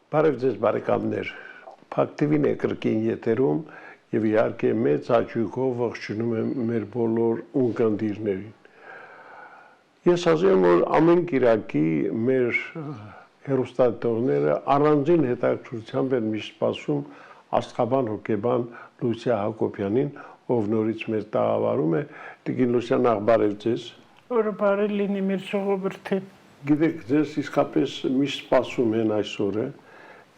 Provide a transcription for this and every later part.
Բարև ձեզ բարեկամներ, Փակտիվին է կրկին եթերում եւ իհարկե մեծ հաճույքով ողջունում եմ մեր բոլոր ունկնդիրներին։ Ես ասում եմ, որ ամեն կիրակի մեր հեռուստատողները առանձին հետաքրքրությամբ են միշտ սպասում աստղաբան հոգեբան Լուսիա Հակոբյանին, ով նորից մեր տաղավարում է։ Տիկին Լուսիա, նախ բարև ձեզ։ Օրը բարի լինի մեր ժողովրդին։ Գիտեք, ձեզ իսկապես միշտ սպասում են այսօրը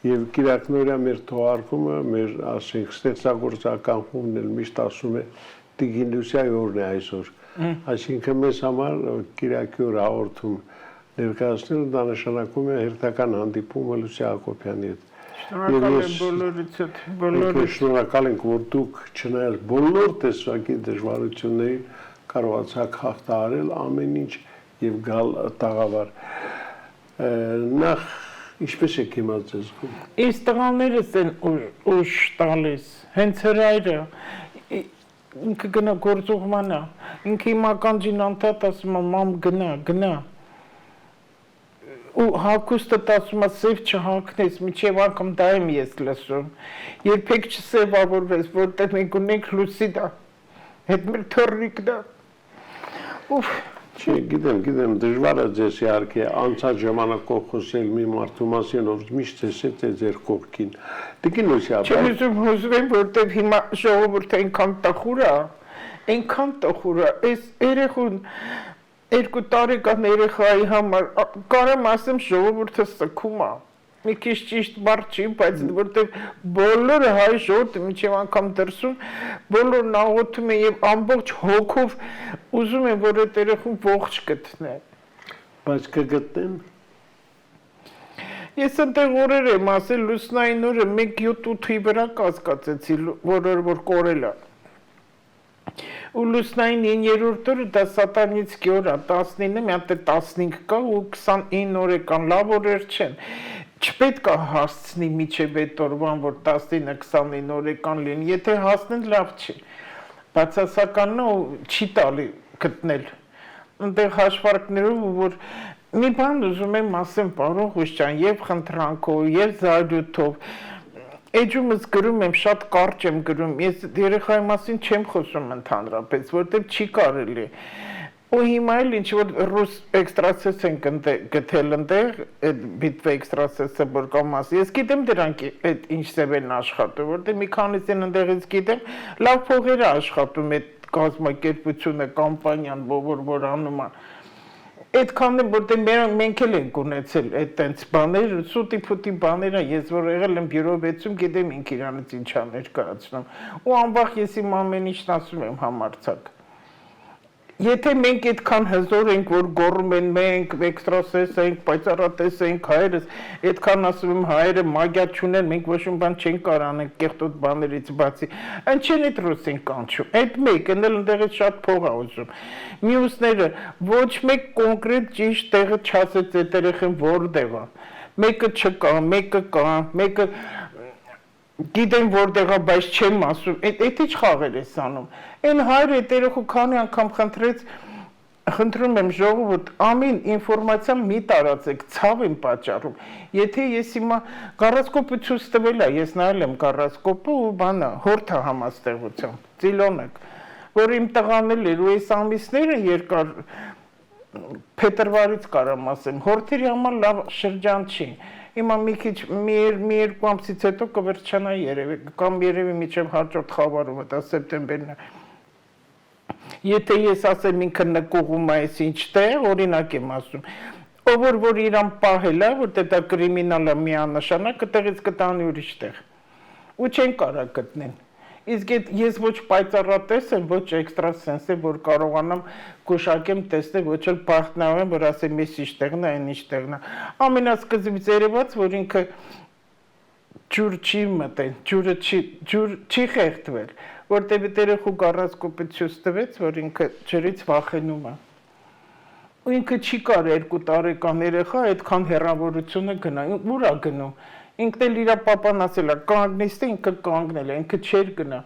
եւ կիրակնորյա մեր թողարկումը, մեր ասենք ստեղծագործական խումբն էլ միշտ ասում է Տիկին Լուսիայի օրն է այսօր։ Այսինքն մեզ համար կիրակի օր հաղորդում ներկայացնելը դա նշանակում է հերթական հանդիպումը Լուսիա Հակոբյանի հետ։ Շնորհակալ եմ բոլորիցս, բոլորիցս։ Շնորհակալ ենք, որ դուք չնայած բոլոր տեսակի դժվարություններին կարողացաք հաղթահարել ամեն ինչ եւ գալ տաղավար։ Նախ ինչպես եք հիմա ձեզ զգում։ Իսկ տղաներս են ուշ տալիս, հենց հրայրը ինքը գնա գործողմանա, ինքը իմ ականջին անդադ ասում է մամ գնա։ Ու հագուստը ասում է սև չհագնես, միջև անգամ դա եմ ես լսում։ Երբեք չսևավորվես, որտեղ մենք ունենք Լուսիդա, հետ մեր թոռիկն է։ Ուֆ։ Չէ, գիտեմ, դժվար է ձեզ իհարկե անցած ժամանակով խոսել մի մարդու մասին, ով միշտ է ձեր կողքին։ Տիկին Լուսիա, Չեմ ուզում հուզվեմ, որտեղ հիմա ժողովուրդը այնքան տխուր է, այս երեխուն 2 տարեկան երեխայի համար կարամ ասեմ ժողովուրդը սգում է։ Մի քիչ ճիշտ բառ չի, բայց որտեղ բոլորը հայ ժողովուրդը մինչև անգամ դրսում բոլորն աղոթում են եւ ամբողջ հոգով ուզում են, որ այդ երեխուն ողջ գտնեն։ Բայց կգտնեն։ Ես այնտեղ օրեր եմ ասել լուսնային օրը 1-7-8-ի վրա կասկածեցի, որ կորել է։ Ու լուսնային 9-րդ օրը դա սատանինսկի օր է, 19-ը մի հատ 15 կա ու 29 օր կան, լավ օրեր չեն։ Չպետք է հասցնի միջև այդ օրվան, որ 19-29 օրեկան լինի, եթե հասնեն լավ չի, բացասականն ու չի տալի գտնել, ընդեղ հաշվարկներով, որ մի բան ուզում եմ ասեմ պարոն Ղուշյան, և խնդրանքով, և զայրույթով, էջումս գրում եմ, շատ կարճ եմ գրում, ես երեխայի մասին չեմ խոսում ընդհանրապես, որտեղ չի կարելի ու հիմա էլ ինչ-որ ռուս էքստրասես են գտել ընդեղ, այդ բիտվե էքստրասեսը որ կամ ասի, ես գիտեմ դրանք այդ ինչ սև են աշխատում, որտեղ մի քանիսն են ընդեղից գիտեմ, լավ փողեր է աշխատում այդ կազմակերպությունը, կամպանիան, որ անում է, այդքան եմ, որտեղ մենք էլ ենք ունեցել այդ տենց բաներ, սուտի-փուտի բաները, ես որ եղել եմ բյուրոյեցում, գիտեմ ինք իրանից ինչա ներկայացնում, ու անվախ ես իմ ամեն ինչն ասում եմ համարձակ։ Եթե մենք այդքան հզոր ենք, որ գոռում են մենք, էքստրասես ենք, պայծառատես ենք, հայերս, այդքան ասում եմ հայերը մագիա չունեն, մենք ոչ մի բան չենք կարող անենք կեղտոտ բաներից բացի, այն չեն այդ ռուսին կանչում, այդ մեկ, ընդել ընդեղից շատ փող է ուզում։ Մյուսները ոչ մեկ կոնկրետ ճիշտ տեղը չասեց այդ երեխան որտեղ է, մեկը չկա, մեկը կա, մեկը գիտեմ որտեղ է, բայց չեմ ասում, այդ ինչ խաղեր ես անում։ Այն հայրը այդ երեխու քանի անգամ խնդրում եմ ժողովուրդ, ամեն ինֆորմացիա մի տարածեք, ցավ եմ պատճառում։ Եթե ես հիմա գարասկոպը ցույց տվել է, ես նայել եմ գարասկոպը ու բանը, հորթը համաստեղությամբ, ծիլոնակ, որ իմ տղան էլ էր ու այս ամիսները երկար փետրվարից կարամ ասեմ, հորթերի համար լավ շրջան չի։ Հիմա մի քիչ մի երկու ամսից հետո կվերջանա երևի, կամ երևի միջև հաջորդ խավարումը, դա սեպտեմբերն է։ Եթե ես ասեմ ինքը նկուղում է այս ինչ տեղ, օրինակ եմ ասում, ով որ իրան պահել է, որտեղ դա կրիմինալ է միանշանակ, այդտեղից կտանի ուրիշ տեղ։ Ու չեն կարող գտնել։ Իսկ ես ոչ պայծառատես եմ, ոչ էքստրասենս եմ, որ կարողանամ գուշակեմ տեսնել, ոչ էլ բախտնավ եմ, որ ասեմ ես ինչ տեղն է, այն ինչ տեղն է։ Ամենասկզբից երևաց, որ ինքը ջուր չի մտել, ջուր չի խեղդվել, որտեղ երեխու գարասկոպը ցույց տվեց, որ ինքը ջրից վախենում է։ Ու ինքը չի կարող 2 տարեկան երեխա այդքան հեռավորությունը գնա, ուր է գնում։ Ինքն էլ իր պապան ասել է, կանգնեցի, ինքը կանգնել է, ինքը չէր գնա։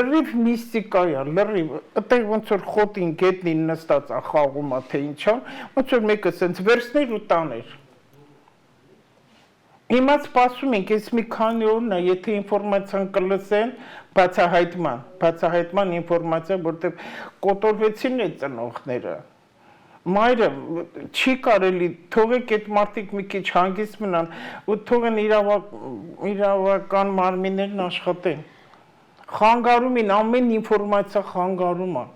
Լրիվ միստիկա է, լրիվ, այդտեղ ոնց որ խոտին գետնին նստած է խաղում է, թե ինչա, ոնց որ մեկը սենց վերցներ ու տաներ։ Հիմա սպասում ենք, այս մի քանի օրն է, եթե ինֆորմացիան կլսեն, բացահայտման ինֆորմացիա, որտեղ կոտորվեցին այդ ծնողները։ Մայրը չի կարելի, թողեք այդ մարդիկ մի քիչ հանգիստ մնան ու թողեն իրավական մարմիններն աշխատեն։ Խանգարում են, ամեն ինֆորմացիա խանգարում է։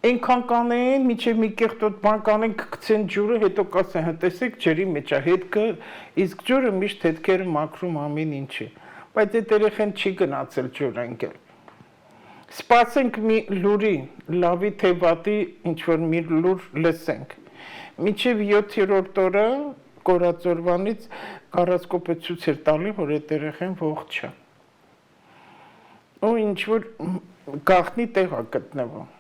Այնքան կանեն, մինչև մի կեղտոտ բան կանեն, կգցեն ջուրը, հետո կասեն, տեսեք ջրի մեջ է հետքը, իսկ ջուրը միշտ հետքերը մաքրում ամեն ինչի։ Բայց այդ երեխան չի գնացել ջուր ընկել։ Սպասենք մի լուրի, լավի թե վատի ինչ-որ մի լուր լսենք։ Մինչև 7-րդ օրը կորածորվանից կարասկոպը ցույց էր տալի, որ այդ երեխան ողջ է։ Ու ինչ-որ գաղտնի տեղ է գտնվում։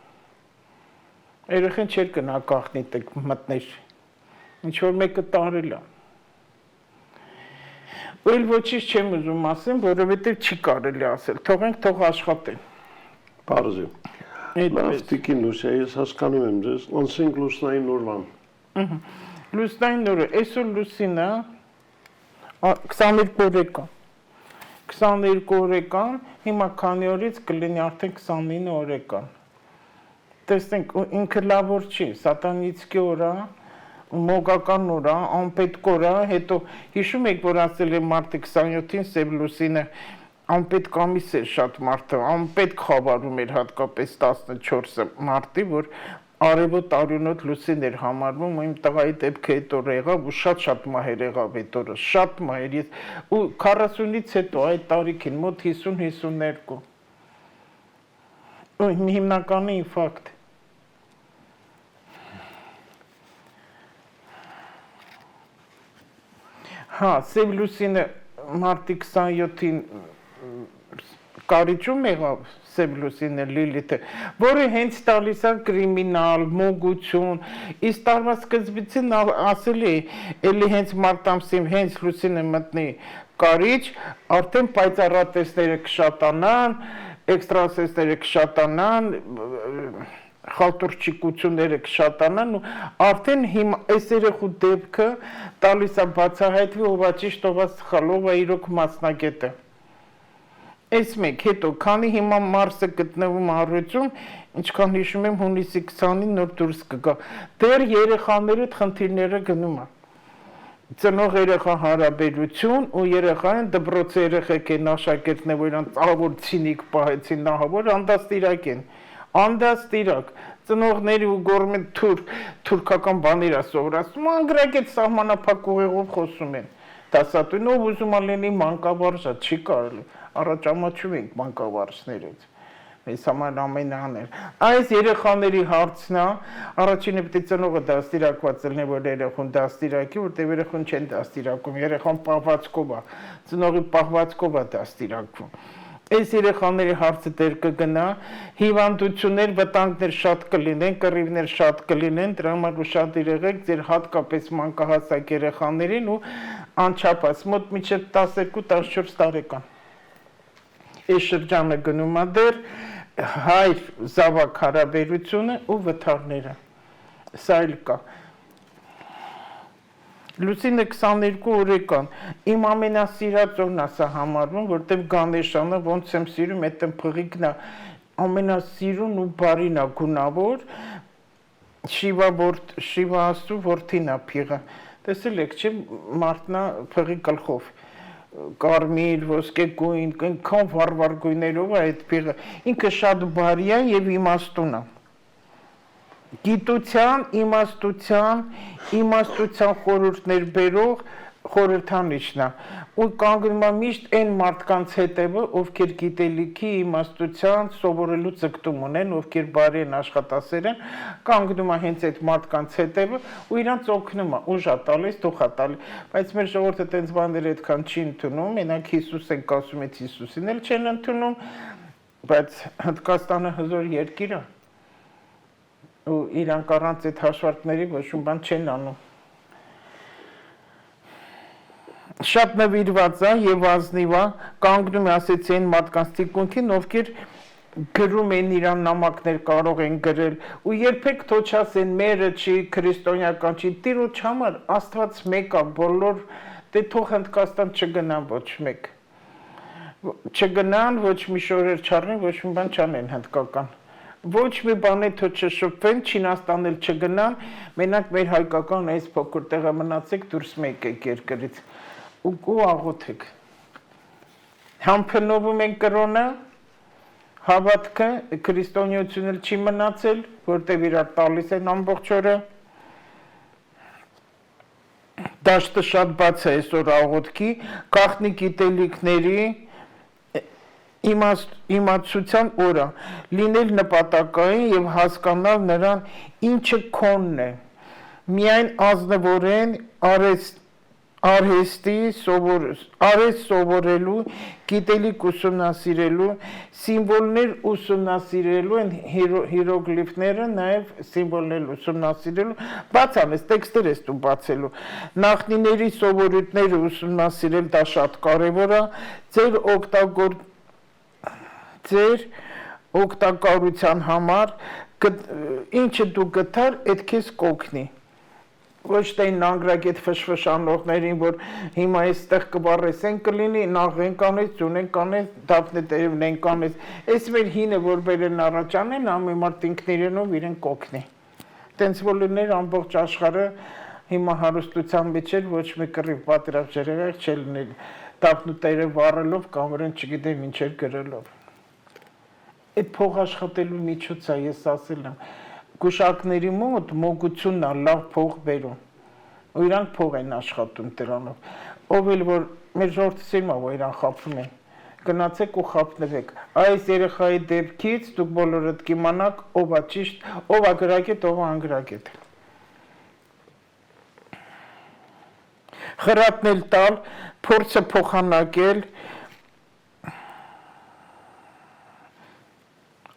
Երեխան չէր գնա գաղտնի տեղ մտներ, ինչ-որ մեկը տարել է։ Ու էլ ոչինչ չեմ ուզում ասեմ, որովհետև չի կարելի ասել, թողենք թող աշխատեն։ Պարզ է։ Լավ, Տիկին Լուսիա, ես հասկանում եմ ձեզ, անցենք լուսնային օրվան։ Լուսնային օրը, այսօր լուսինը 22 օրեկան։ 22 օրեկան, հիմա քանի օրից կլինի արդեն 29 օրեկան։ Տեսնենք, ինքը լավ օր չի, սատանիցկի օր է, մոգական օր է, անպետք օր է, հետո հիշում եք, որ ասել է մարտի 27-ին սև լուսինը անպետք ամիս էր շատ մարդը, անպետք խավարում էր հատկապես 14 մարտի, որ արևոտ արյունոտ լուսին էր համարվում, ու իմ տղայի դեպքը այդ օրը եղավ ու շատ մահեր եղավ այդ օրը, շատ մահեր, ու 40-ից հետո այդ տարիքին մոտ 50-52, ու հիմնականի ինֆարկտ։ Հա, սև լուսինը մարտի 27-ին կարիճում եղավ սև լուսինը Լիլիթը, որը հենց տալիս է կրիմինալ, մոգություն, իսկ տարվա սկզբից ասել է, էլի հենց մարտ ամսին հենց լուսինը մտնի կարիճ, արդեն պայծառատեսները կշատանան, էքստրասենսները կշատանան, խալտուրչիկությունները կշատանան ու արդեն հիմա այս երեխու դեպքը տալիս է բացահայտվի ով է ճիշտ ով է սխալ, ով է իրոք մասնագետը։ Այս մեկ, հետո, քանի հիմա Մարսը գտնվում առույցում, ինչքան հիշում եմ հունիսի 20-ին նոր դուրս կգա, դեռ երեխաները խնդիրները գնում է։ Ծնող երեխա հարաբերություն ու երեխային դպրոցի երեխեք են աշակերտն է, որ իրանց ավոր ցինիկ պահեցին նահավոր, անդաստիրակ են, անդաստիրակ, ծնողների ու գորմեն թուրքական բաներ է սովորացնում, անգրագետ սահմանափակ ուղեղով խոսում են, դասատուն ով ուզում է լինի մանկավարժ, չի կարելի, առաջ ամաչում ենք մանկավարժներից, մեզ համար ամենան էր, այս երեխաների հարցն է, առաջինը պետք է ծնողը դաստիրակված լինի, որ երեխուն դաստիրակի, որտեղ երեխուն չեն դաստիրակում, երեխան պահվածքով է, ծնողի պահվածքով է դաստիրակվում։ Այս երեխաների հարցը դեր կգնա, հիվանդություններ, վտանգներ շատ կլինեն, կռիվներ շատ կլինեն, դրա համար շատ եղեք ձեր հատկապես մանկահասակ երեխաներին ու անչափած մոտ մինչև 12-14 տարեկան։ Այս շրջանը գնում է դեռ հայր զավակ հարաբերությունը ու վթարները։ Սա էլ կա։ Լուսինը 22 օրեկան, իմ ամենասիրած օրն է սա համարվում, որտեղ Գանեշանը ոնց եմ սիրում, այդտեղ փղիկն է ամենասիրուն ու բարին է գունավոր, Շիվա աստու որդին է փիղը, տեսել եք չէ, մարդն է փղի գլխով, կարմիր, ոսկե գույն, այնքան վառվար գույներով է այդ փիղը, ինքը շատ բարի է և իմաստուն է։ Գիտության, իմաստության խորհուրդներ բերող խորհրդանիշն է, ու կանգնում է միշտ այն մարդկանց հետևը, ովքեր գիտելիքի, իմաստության, սովորելու ձգտում ունեն, ովքեր բարի են, աշխատասեր են, կանգնում է հենց այդ մարդկանց հետևը ու իրանց օգնում է, ուժ է տալիս, թուղ է տալիս, բայց մեր ժողովուրդը տենց բաներ այդքան չի ընդունում, մենակ Հիսուս ենք ասում, այդ Հիսուսին էլ չեն ընդունում, բայց Հնդկաստանը հզոր երկիր է։ Ու իրանք առանց այդ հաշվարկների ոչ մի բան չեն անում։ Շատ նվիրված է և ազնիվ է, կանգնում է ասեցի այն մարդկանց թիկունքին, ովքեր գրում են իրան նամակներ կարող են գրել ու երբեք թող չասեն մերը չի, քրիստոնեական չի, Տիրոջ համար Աստված մեկ է, բոլոր դե թող Հնդկաստան չգնան ոչ մեկ։ Չգնան, ոչ մի շորեր չառնեն, ոչ մի բան չանեն հնդկական։ Ոչ մի բան է թող չշփվեն, Չինաստան էլ չգնան, մենակ մեր հայկական այս փոքր տեղը մնացեք, դուրս մեկեք երկրից ու աղոթեք։ Համբնովում են կրոնը, հավատքը, քրիստոնեությունը չի մնացել, որտեղ իրար տալիս են ամբողջ օրը։ Դաշտը շատ բաց է այսօր աղոթքի, գաղտնի գիտելիքների իմացության օրը, լինել նպատակային եւ հասկանալ նրան ինչը քոնն է, միայն ազնվորեն արհեստի սովորելու, գիտելիք ուսումնասիրելու, սիմվոլներ ուսումնասիրելու են հիրոգլիֆները, նաև սիմվոլներ ուսումնասիրելու, բաց անես, տեքստեր ես դու բացելու, նախնիների սովորույթները ուսումնասիրել, դա շատ կարևոր է, ձեր օգտակարության համար, ինչը դու գտար, այդ քեզ կօգնի։ Ոչ թե նանգրագետ ֆշֆշանողներին, որ հիմա այստեղ կբառեսեն կլինի, նախեն կանես, ծունեն կանես, դափնետերևնեն կանես, այս մեր հինը, որ բերեն առաջանեն, ամեն մարդ ինքներենով իրեն կօգնի։ Տենց որ լիներ ամբողջ աշխարհը հիմա հարստության մեջ էր, ոչ մի կռիվ պատերազմ ջրեղեղ չէ լինել, դափնետերև վառելով կամ որեն չգիտեմ ինչեր գրելով։ Այդ փող աշխատելու միջոց է, ես ասել եմ, գուշակների մոտ մոգությունն է լավ փող բերում, ու իրանք փող են աշխատում դրանով, ով էլ որ մեր ժողովրդին որ իրան խաբում են, գնացեք ու խաբնվեք, այս երեխայի դեպքից դուք բոլորդ կիմանաք ով է ճիշտ, ով է գրագետ, ով է անգրագետ։ Խրատնել տալ, փորձը փոխանակել,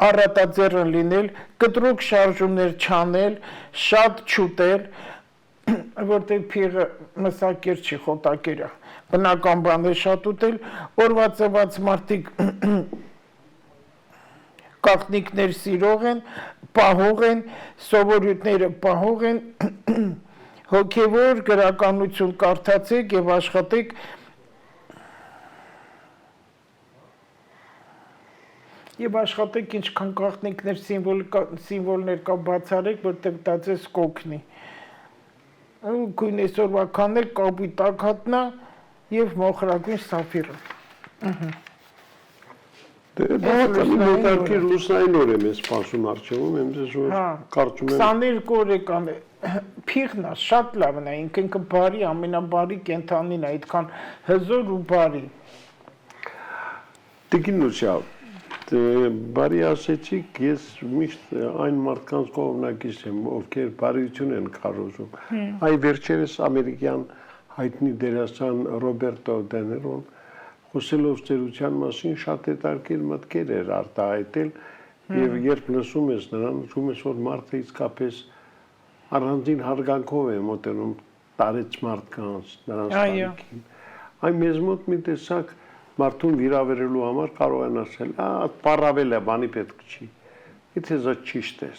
առատաձեռն լինել, կտրուկ շարժումներ չանել, շատ չուտել, որտեղ փիղը մսակեր չի, խոտակեր է, բնական բաներ շատ ուտել, օրվա ծված մարդիկ կախնիկներ սիրող են, պահող են, սովորույթները պահող են, հոգևոր գրականություն կարդացեք եւ աշխատեք Եվ աշխատեք ինչքան գաղտնիքներ, սիմվոլներ կա բացարեք, որտեղ դա ձեզ կօգնի։ Գույն այսօրվա կանել կապույտ ակհատնա եւ մոխրագույն սաֆիրը։ Դե բավականին հետաքրքիր լուսնային օր եմ ես սպասում արջևում, եմ ձեզ որ կարծում եմ 22 օր է կան փիղն է, շատ լավն է, ինքը բարի, ամենաբարի կենթանին է, այդքան հզոր ու բարի։ Տիկին Լուսիա, բարի ասեցիք, ես միշտ այն մարդկանց կողմնակից եմ, ովքեր բարիություն են քարոզում։ Այ վերջերս ամերիկյան հայտնի դերասան Ռոբերտո Դե Նիրոն խոսելով ծերության մասին շատ հետաքրքիր մտքեր էր արտահայտել եւ երբ լսում ես նրան, ուզում ես որ մարդը իսկապես առանձին հարգանքով է մոտենում տարեց մարդկանց, նրանց տարիքին։ Այն մեզ մոտ մի տեսակ մարդուն վիրավորելու համար կարող են ասել, պարավել է, բանի պետք չի, եթե դա ճիշտ է։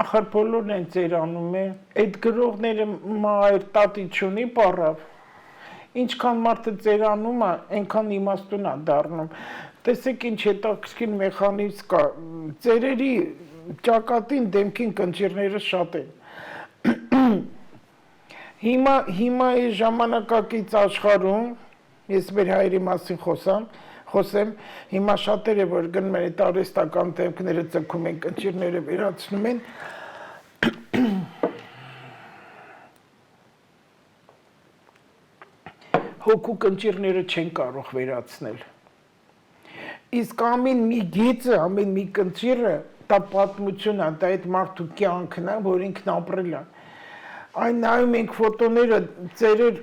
Ախր բոլորն են ծերանում է, այդ գրողները մայր տատի չունի պարավ, ինչքան մարդը ծերանում է, այնքան իմաստուն է դառնում, տեսեք ինչ հետաքրքիր մեխանիզմ կա, ծերերի ճակատին դեմքին կնճիռները շատ են, հիմա այս ժամանակակից աշխարհում Ես մեր հայերի մասին խոսեմ, հիմա շատերը, որ գնում են այդ արհեստական դեմքները ձգում են, կնճիռները վերացնում են, հոգու կնճիռները չեն կարող վերացնել։ Իսկ ամեն մի գիծը, ամեն մի կնճիռը, դա պատմություն է, դա այդ մարդու կյանքն է, որ ինքն ապրել է։ Այն նայում ենք ֆոտոները, ծերեր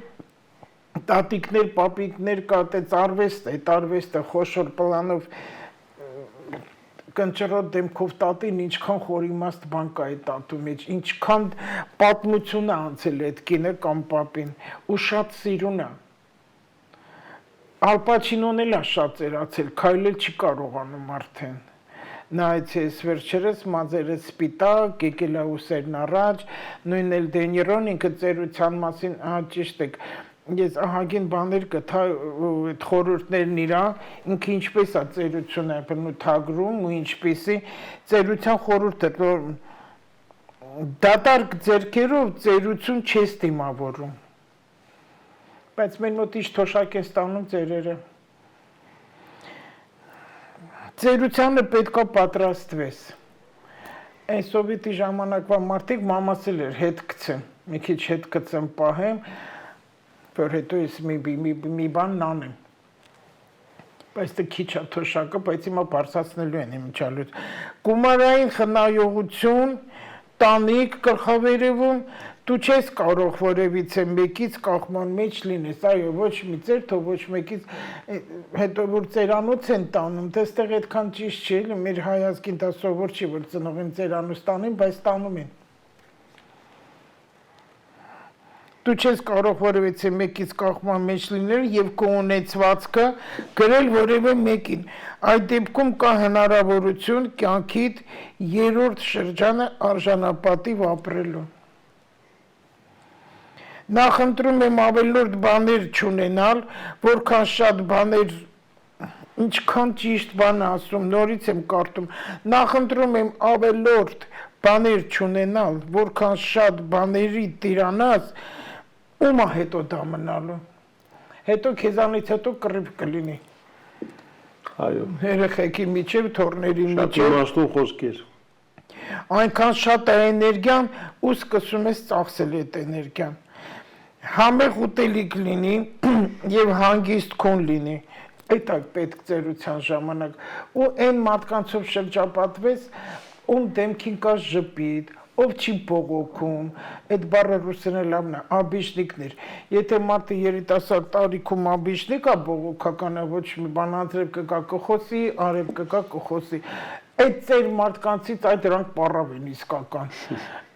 տատիկներ, պապիկներ կա, այդ արվեստը խոշոր պլանով կնճռոտ դեմքով տատին, ինչքան խոր իմաստ բան կա այդ տատու մեջ, ինչքան պատմություն է անցել այդ կինը կամ պապին, ու շատ սիրուն է։ Ալ Պաչինոն էլ է շատ ծերացել, քայլել չի կարողանում արդեն։ նայեցի ես վերջերս մազերս սպիտակ, եկել է ուսերն առաջ, նույն էլ Դենիրոն ինքը ծերության մասին, ճիշտ եք, ես ահագին բաներ գտա այդ խորհուրդներն իրա, ինքը ինչպես է ծերությունը բնութագրում ու ինչպեսի ծերության խորհուրդը, որ դատարկ ձեռքերով ծերություն չես դիմավորում, բայց մեր մոտ ինչ թոշակ են ստանում ծերերը։ Ծերությանը պետքա պատրաստվես։ Այն սովետի ժամանակվա մարդիկ մամաս էլ էր հետ գցեն, մի քիչ հետ գցեմ պահեմ, որ հետո ես մի բան նանեմ։ Բայց դա քիչ է թոշակը, բայց հիմա բարձրացնելու են իմիջալուց։ Գումարային խնայողություն, տանիք գլխավերևում, դու չես կարող որևիցե մեկից կախման մեջ լինես, այո, ոչ մի ծեր, թող ոչ մեկից, հետո որ ծերանոց են տանում, դեստեղ այդքան ճիշտ չի, էլի մեր հայազգին դա սովոր չի, որ ծնողին ծերանոց տանին, բայց տանում են։ Դու չես կարող որևիցե մեկից կախման մեջ լինել եւ քո ունեցվածքը գրել որևէ մեկին։ Այդ դեպքում կա հնարավորություն կյանքիդ երրորդ շրջանը արժանապատիվ ապրելու։ Նախընտրում եմ ավելորդ բաներ չունենալ, որքան շատ բաներ, ինչքան ճիշտ բան ասում, նորից եմ կարդում, նախընտրում եմ ավելորդ բաներ չունենալ, որքան շատ բաների տիրանաս, ումա հետո դա մնալու, հետո քեզանից հետո կռիվ կլինի, երեխեքի միջև, թորների միջև, շատ իմաստուն խոսքեր, այնքան շատ է էներգիան ու սկսում ես ծախսել այդ էներգիան, համեղ ուտելիք լինի և հանգիստ քուն լինի, այդ է պետք ծերության ժամանակ, ու այն մարդկանցով շրջապատվես, ում դեմքին կա ժպիտ, ով չի բողոքում, այդ բառը ռուսերեն լավն է, աբիշնիկներ, եթե մարդը երիտասարդ տարիքում աբիշնիկ է բողոքականը, ոչ մի բան անձրև կգա կխոսի, արև կգա կխոսի, այդ ծեր մարդկանցից այդ դրանք պառավ են իսկական,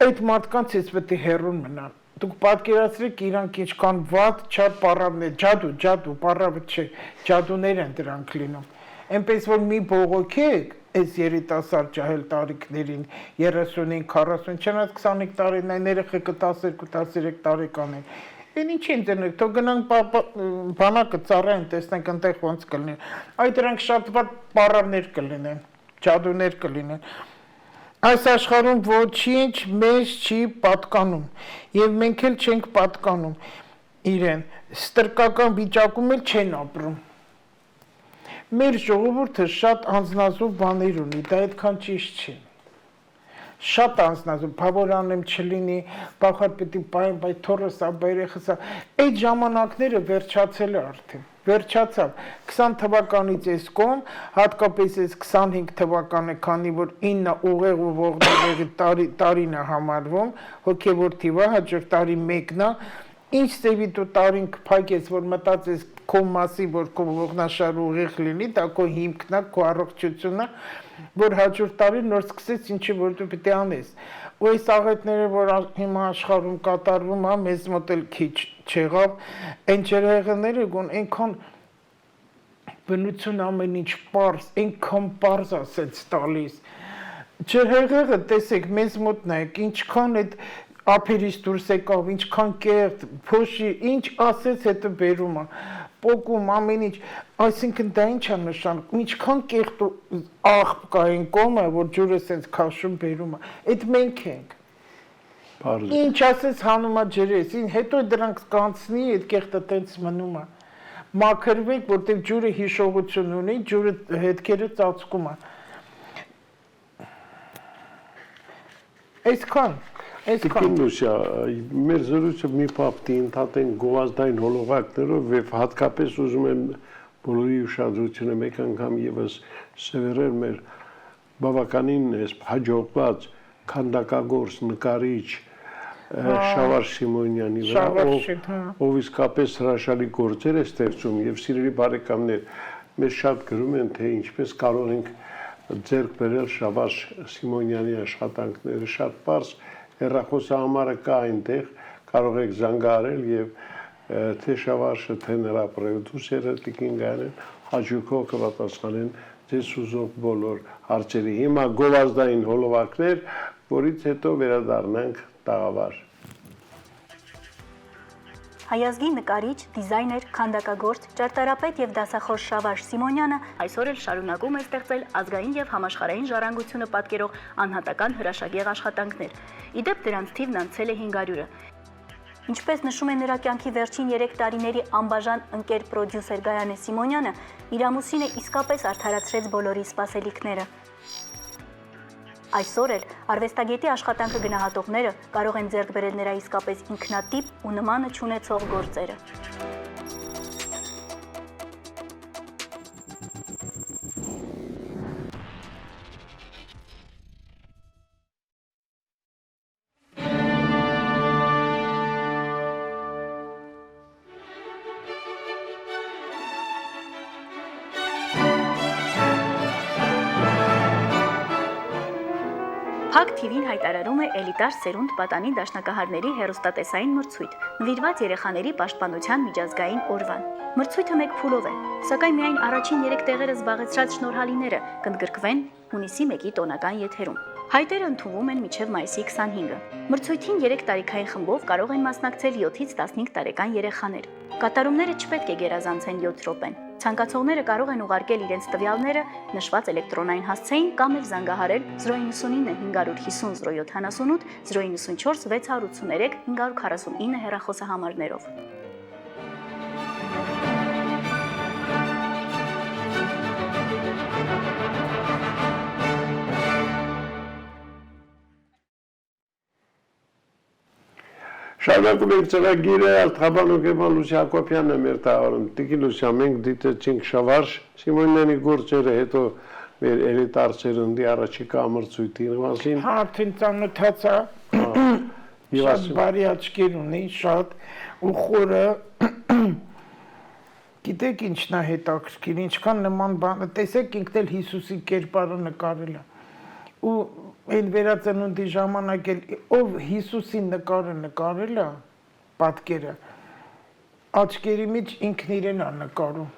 այդ մարդկանցից պետք է հեռուն մնան, դուք պատկերացրեք իրանք ինչքան վատ չար պառավներ, ջադու, պառավը չէ, ջադուներ են դրանք լինում, այնպես որ մի բողոքեք, այս երիտասարդ ջահել տարիքներին 35, 40, չնայած 25 տարին այն երեխեքը 12-13 տարեկան են։ Այն ինչ են դրանք, թող գնանք բանակը ծառայեն, տեսնենք այնտեղ ոնց կլինի։ Այդ դրանք շատ վատ պառավներ կլինեն, ջադուներ կլինեն։ Այս աշխարհում ոչինչ մեզ չի պատկանում, եւ մենք էլ չենք պատկանում իրեն, ստրկական վիճակում էլ չեն ապրում։ Մեր ժողովուրդը շատ անձնազոհ բաներ ունի, դա այդքան ճիշտ չի։ Շատ անձնազոհ, բավոր անեմ չլինի, բախար պիտի պայեմ, բայց թորս ա, երեխս ա, այդ ժամանակները վերջացել է արդեն, վերջացավ, 20 թվականից ես կողմ, հատկապես ես 25 թվականը, քանի որ 9 ուղեղ ու ողնեղեղի տարին է համարվում, հոգևոր թիվը, հաջորդ տարի մեկն է, ինչ ծևի դու տարին կփակես, որ մտածես քո մասի, որ քո ողնաշար ուղիղ լինի, դա քո հիմքն է, քո առողջությունն է, որ հաջորդ տարի նոր սկսես ինչի որ դու պիտի անես։ Ու այս աղետները, որ հիմա աշխարհում կատարվում է, մեզ մոտ էլ քիչ չեղավ, այն ջրհեղեղները գոն այնքան բնություն ամեն ինչ պարզ, այնքան պարզ ասեց տալիս։ Ջրհեղեղը տեսեք, մեզ մոտ նայեք, ինչքան այդ ափերից դուրս եկավ, ինչքան կեղտ, փոշի, ինչ ասեց հետո բերում է, պոկում, ամեն ինչ, այսինքն դա ինչ է նշանակում, ինչքան կեղտ ու աղբ կա այն կողմը, որ ջուրը սենց քաշում բերում է, այդ մենք ենք, ինչ ասեց հանում է ջրես, հետո դրանք կանցնի, այդ կեղտը տենց մնում է, մաքրվեք, որտեղ ջուրը հիշողություն ունի, ջուրը հետքերը ծածկում է, այսքան, Կինուսյա, մեր զրույցը մի պապտի ընդհատեն գովազդային հոլովակներով և հատկապես ուզում եմ բոլորի ուշադրությունը մեկ անգամ ևս սևեռել մեր բավականին հաջողված քանդակագործ նկարիչ Շավարժ Սիմոնյանի վրա, ով իսկապես հրաշալի գործեր է ստեղծում և սիրելի բարեկամներ, մեզ շատ գրում են, թե ինչպես կարող ենք ձեռք բերել Շավարժ Սիմոնյանի աշխատանքները, շատ պարզ հեռախոսահամարը կա այնտեղ, կարող եք զանգահարել և թե Շավարժը, թե նրա պրոդյուսերը Տիկին Գայանեն հաճույքով կպատասխանեն ձեզ ուզող բոլոր հարցերի։ Հիմա գովազդային հոլովակներ, որից հետո վերադառնանք տաղավար։ Հայազգի նկարիչ, դիզայներ, քանդակագործ, ճարտարապետ եւ դասախոս Շավարժ Սիմոնյանը այսօր էլ շարունակում է ստեղծել ազգային եւ համաշխարհային ժառանգությունը պատկերող անհատական հրաշագեղ աշխատանքներ։ Իդեպ դրանց թիվն անցել է 500-ը։ Ինչպես նշում է նրա կյանքի վերջին 3 տարիների անբաժան ընկեր պրոդյուսեր Գայանե Սիմոնյանը, իր ամուսինը իսկապես արդարացրեց բոլորի սպասելիքները։ Այսօր էլ արվեստագետի աշխատանքը գնահատողները կարող են ձեռք բերել նրա իսկապես ինքնատիպ ու նմանը չունեցող գործերը։ Փակ TV-ն հայտարարում է էլիտար սերունդ պատանի դաշնակահարների հեռուստատեսային մրցույթ, նվիրված երեխաների պաշտպանության միջազգային օրվան։ Մրցույթը մեկ փուլով է, սակայն միայն առաջին 3 տեղերը զբաղեցրած շնորհալիները կընդգրկվեն հունիսի 1-ի տոնական եթերում։ Հայտերը ընդունվում են մինչև մայիսի 25-ը։ Մրցույթին 3 տարիքային խմբով կարող են մասնակցել 7-ից 15 տարեկան երեխաներ։ Կատարումները չպետք է գերազանցեն 7 րոպեն։ Ցանկացողները կարող են ուղարկել իրենց տվյալները նշված էլեկտրոնային հասցեին կամ էլ զանգահարել 099 550 078 094 683 549 հեռախոսահամարներով։ Շարունակում ենք ծրագիրը, Արտղաբան հոգեբան Լուսի Հակոբյանն է մեր տաղավարում։ Տիկին Լուսիա, մենք դիտեցինք Շավարժ Սիմոնյանի գործերը, հետո մեր էլիտար սերնդի առաջիկա մրցույթի մասին։ Արդեն ծանոթացա, շատ բարի աչքեր ունի, շատ ու խորը, գիտեք ինչն է հետաքրքիր, ինչքան նման բան, տեսեք ինքն էլ Հիսուսի կերպարը նկարել է։ Ու այն վերածնունդի ժամանակ էլ ով Հիսուսի նկարը նկարել է, պատկերը, աչքերի մեջ ինքն իրեն է նկարում,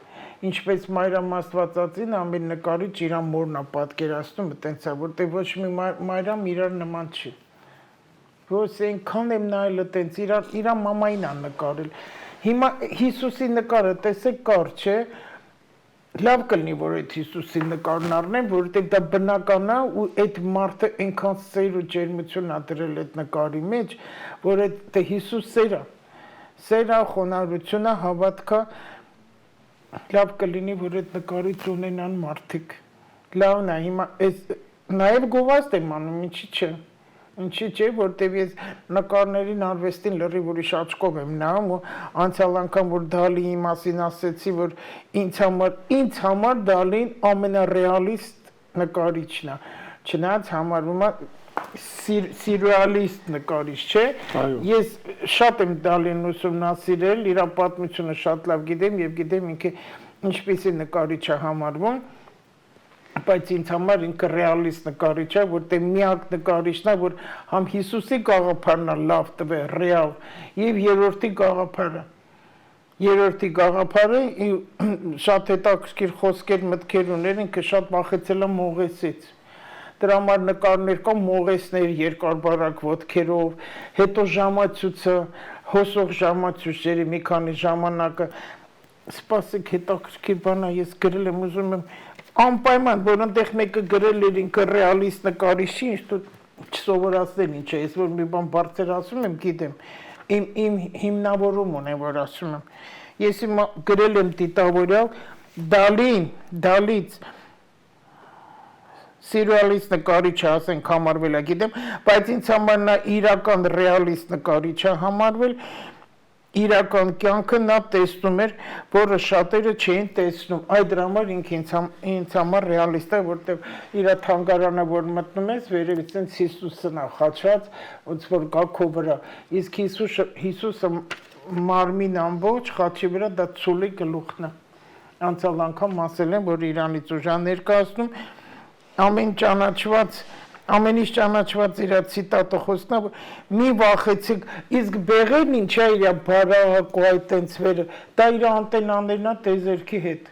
ինչպես Մայրամ Աստվածածին ամեն նկարիչ իր մորն է պատկերացնում, տենց է, որտեղ ոչ մի Մայրամ իրար նման չի, որ այնքան եմ նայել տենց, իր մամային է նկարել, հիմա Հիսուսի նկարը տեսեք կար չէ, լավ կլինի, որ այդ Հիսուսի նկարն առնեն, որովհետև դա բնական է ու այդ մարդը այնքան սեր ու ջերմություն է դրել այդ նկարի մեջ, որ այդ Հիսուս սեր է, խոնարհություն է, հավատք է, լավ կլինի, որ այդ նկարից ունենան մարդիկ, լավն է, հիմա նաև գովազդ եմ անում, ինչի չէ, որտև ես նկարներին արվեստին լրիվ ուրիշ աչքով եմ նայում ու անցյալ անգամ որ Դալիի մասին ասեցի, որ ինձ համար Դալին ամենառեալիստ նկարիչն է, չնայած համարվում է սյուրռեալիստ նկարիչ, չէ։ Ես շատ եմ Դալին ուսումնասիրել, իր պատմությունը շատ լավ գիտեմ եւ գիտեմ ինքը ինչպիսի նկարիչ է համարվում, բայց ինձ համար ինքը ռեալիստ նկարիչ է, որտեղ միակ նկարիչն է, որ համ Հիսուսի գաղափարն է լավ տվել, ռեալ, եւ երրորդի գաղափարը շատ հետաքրքիր խոսքեր, մտքեր ուներ, ինքը շատ վախեցել է Մողեսից։ Դրա համար նկարներ կա Մողեսներ երկար-բարակ ոտքերով, հետո ժամացույցը, հոսող ժամացույցերի մի քանի ժամանակը, սպասեք հետաքրքիր բան է, ես գրել եմ, ուզում եմ անպայման, որ այնտեղ մեկը գրել էր ինքը ռեալիստ նկարիչ չի, չսովորացնել ինչ է, ես որ մի բան բարձր ասում եմ, գիտեմ, իմ հիմնավորում ունեմ, որ ասում եմ, ես հիմա գրել եմ դիտավորյալ, Դալից սյուրռեալիստ նկարիչ է, ասենք համարվել է, գիտեմ, բայց ինձ համար նա իրական ռեալիստ նկարիչ է համարվել, իրական կյանքը նա տեսնում էր, որը շատերը չէին տեսնում, այդ դրա համար ինձ համար ռեալիստ է, որտեղ իր թանգարանը որ մտնում ես, վերևից այնց Հիսուսն է խաչված, ոնց որ գա քո վրա, իսկ Հիսուսը մարմին ամբողջ խաչի վրա դա ցուլի գլուխն է, անցյալ անգամ ասել են, որ Իրանից ուժա ներկայացնում, ամեն ինչ ճանաչված իր ցիտատը խոսքն է, մի վախեցիք, իսկ բեղերն ինչ է իր բարակ ու այդ տենց վերը, դա իր անտենաներն է տեզերքի հետ,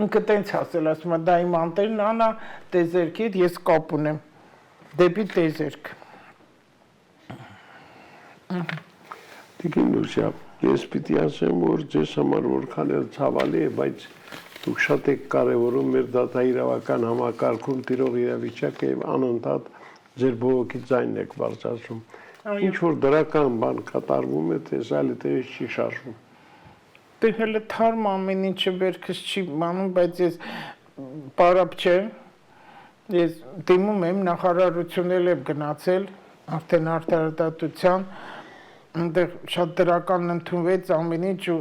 ինքը տենց ասել, ասում է դա իմ անտերն անա տեզերքի հետ ես կապ ունեմ դեպի տեզերք։ Տիկին Լուսիա, ես պիտի ասեմ, որ ձեզ համար որքան էլ ցավալի է, բայց դուք շատ եք կարևորում մեր դատաիրավական համակարգում տիրող իրավիճակը եւ անընդհատ ձեր բողոքի ձայնն եք բարձրացնում։ Ինչ որ դրական բան կատարվում է, տեսալի տեղից չի շարժվում։ Դե հələ թարմ ամեն ինչը վերքս չի մանում, բայց ես պարապ չեմ։ Ես դիմում եմ նախարարությունել եմ գնացել, արդեն արտարադատության, այնտեղ շատ դրական ընդունվեց ամեն ինչ ու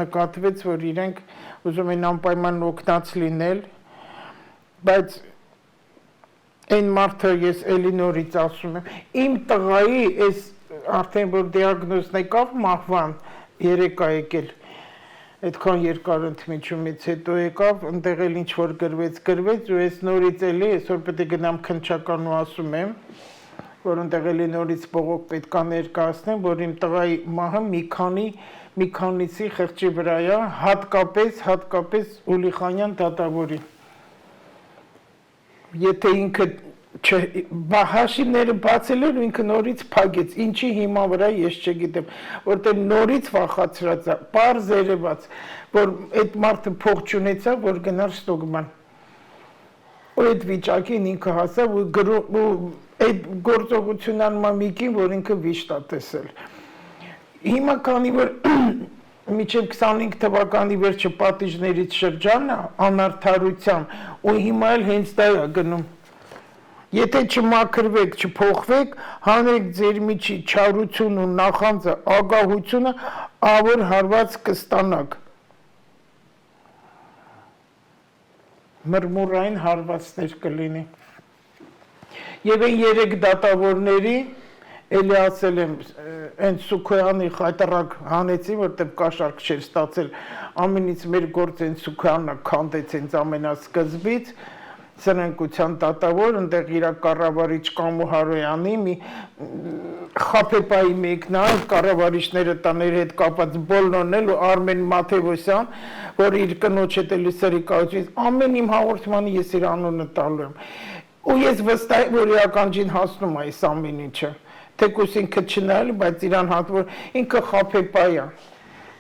նկատվեց, որ իրենք ուզում են անպայման օգնած լինել, բայց այն մարդը ես էլի նորից ասում եմ, իմ տղայի այս արդեն որ դիագնոզն եկավ մահվան 3 է եկել, այդքան երկար ընդմիջումից հետո եկավ, այնտեղ էլ ինչ որ գրվեց ու ես նորից էլի այսօր պետք է գնամ քննչական ու ասում եմ, որ այնտեղ էլի նորից բողոք պետք է ներկայացնեմ, որ իմ տղայի մահը մի քանիսի խեղճի վրա է, հատկապես Ուլիխանյան դատավորի։ Եթե ինքը հաշիվները բացել էր ու ինքը նորից փակեց, ինչի հիման վրա ես չգիտեմ, որտեղ նորից վախացրած է, պարզ երևաց, որ այդ մարդը փող չունեցավ, որ գնար Ստոկման։ Ու այդ վիճակին ինքը հասավ ու այդ գործողությունն անմամիկին, որ ինքը վիշտ է տեսել։ Հիմա քանի որ մինչև 25 թվականի վերջը պատիժներից շրջանը անարդարության ու հիմա էլ հենց դա է գնում։ Եթե չմաքրվեք, չփոխվեք, հանեք ձեր միջի չարություն ու նախանձը, ագահությունը, ավոր հարված կստանաք։ Մրմուրային հարվածներ կլինի։ Եվ այն 3 դատավորների էլի ասել եմ, այն Սուքոյանի խայտարակ հանեցի, որտեղ կաշառք չէր ստացել, ամենից մեր գործ այն Սուքոյանը քանդեց հենց ամենասկզբից, սրընկության դատավոր, այնտեղ իր կառավարիչ Կամո Հարոյանի մի խափեպայի մեկն է, կառավարիչները տաների հետ կապած բոլորն էլ ու Արմեն Մաթևոսյան, որ իր կնոջ հետ էլի սրիկայությունից, ամեն իմ հաղորդմանի ես իր անունը տալու եմ։ Ու ես վստահ եմ, որ իրականջին հասնում է այս ամեն ինչը, թեկուզ ինքը չնայել, բայց իրան հատվոր, ինքը խափեպա է,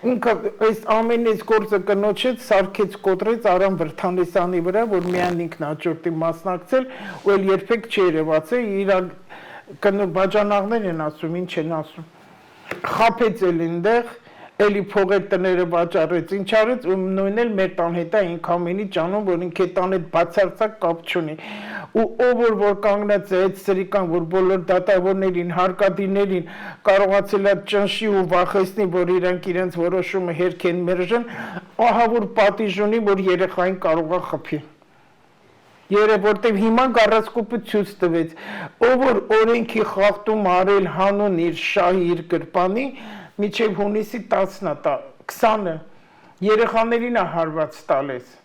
ինքը այս ամեն այս գործը կնոջից սարքեց կոտրեց Արամ Վրդանեսյանի վրա, որ միայն ինքն հաջորդի մասնակցել, ու էլ երբեք չերևացել, իր բաժանաղներ են ասում, ինչ են ասում, խափեց էլ այնտեղ, էլի փողեր տները վաճառեց, ինչ արեց, ու նույնն էլ մեր տան հետ է ինք ամենի ճանում, որ ինք այդ տան հետ բացարձակ կապ չունի։ Ու ով որ կանգնած է այդ սրիկան, որ բոլոր դատավորներին, հարկադիրներին կարողացել է ճնշի ու վախեցնի, որ իրանք իրենց որոշումը հերքեն մերժեն, ահա որ պատիժ ունի, որ երեխային կարող է խփի։ Որտեվ հիմա գառացկուպը ցույց տվեց, ով որ օրենքի խախտում արել հանուն իր շահի իր գրպանի, միջև հունիսի 10-ը, 20-ը երեխաներին է հարված տալես։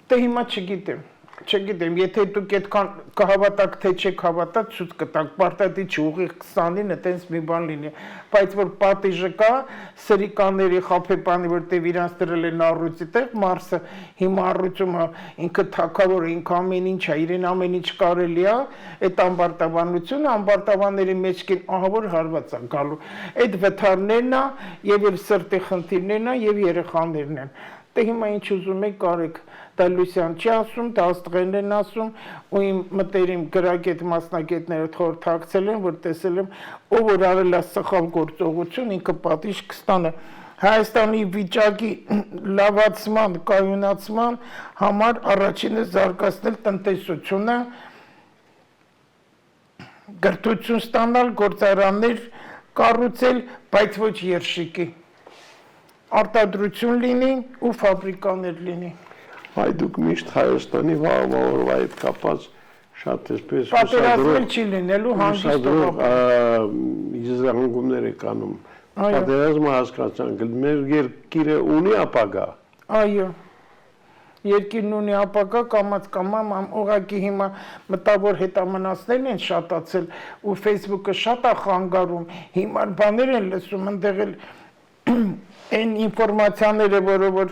Դե հիմա չգիտեմ, եթե դուք այդքան կհավատաք, թե չեք հավատա, ցույց կտակ, պարտադի չուղիղ 20-ին այտենց մի բան լինի, բայց որ պատիժը կա, սրիկանների խափեպանի, որտեղ իրանց դրել են առույցի տեղ, Մարսը հիմա առույցումը ինքը թագավոր է, ինքը ամեն ինչ է, իրեն ամեն ինչ կարելի է, այդ ամբարտավանությունը, ամբարտավանների մեջքին ահա որ հարված է գալու, այդ վթարներն է, եւ էլ սրտի խնդիրներն է, եւ երեխաներն են։ Դե հիմա ինչ ուզում եք կարեք, դա Լուսյան չի ասում, դա աստղերն են ասում, ու իմ մտերիմ գրագետ մասնագետները խորհրդակցել են, որ տեսել եմ, ով որ արել է սխալ գործողություն, ինքը պատիժ կստանա։ Հայաստանի վիճակի լավացման, կայունացման համար առաջինը զարգացնել տնտեսությունը, գրթություն ստանալ, գործարաններ կառուցել, բայց ոչ երշիկի։ Արտադրություն լինի ու ֆաբրիկաներ լինի։ Այ դուք միշտ Հայաստանի վաղվա հետ կապած շատ էսպես պատերազմել չի լինելու հանդիստով իզրահանգումներ եք անում։ Պատերազմը հասկացանք, մեր երկիրը ունի ապագա։ Այո։ Երկիրն ունի ապագա, կամաց ուղղակի հիմա մտավոր հետամնացներն են շատացել ու Facebook-ը շատ է խանգարում, հիմար բաներ են լսում, ընդեղ էլ այն ինֆորմացիաները, որը որ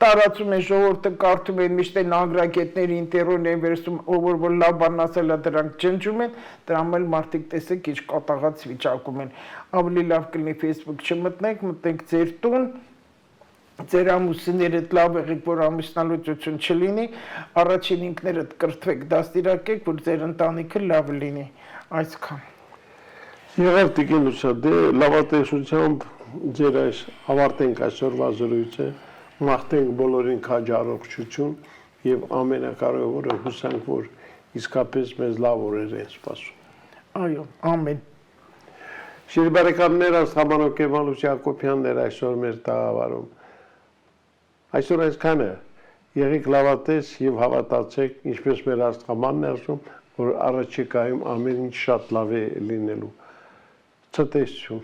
տարածում են ժողովուրդը կարդում են միշտ են անգրագետների ինտերոն են վերցում ով որ լավ բան ասել է դրանք ջնջում են դրամ էլ մարդիկ տեսեք ինչ կատաղած վիճակում են ավելի լավ կլինի Facebook չմտնեք մտնեք ձեր տուն ձեր ամուսիններդ լավ եղեք որ ամուսնալուծություն չլինի առաջին ինքներդ կրթվեք դաստիարակեք որ ձեր ընտանիքը լավ լինի այսքան Եղավ Տիկին Լուսադե լավատեսությամբ ձեր այս ավարտենք այսօրվա զրույցը մաղթենք բոլորին քաջ առողջություն եւ ամենակարևորը հուսանք որ իսկապես մեզ լավ օրեր են սպասում այո ամեն Շիրի բարեկամներ Աստղաբանով Կևալուս Յակոբյաններ այսօր մեր տաղավարում Այսօր այսքանը եղեք լավատես եւ հավատացեք ինչպես մեր Աստղամանն է ասում որ առաջիկայում ամեն ինչ շատ լավ է լինելու Ցտեսություն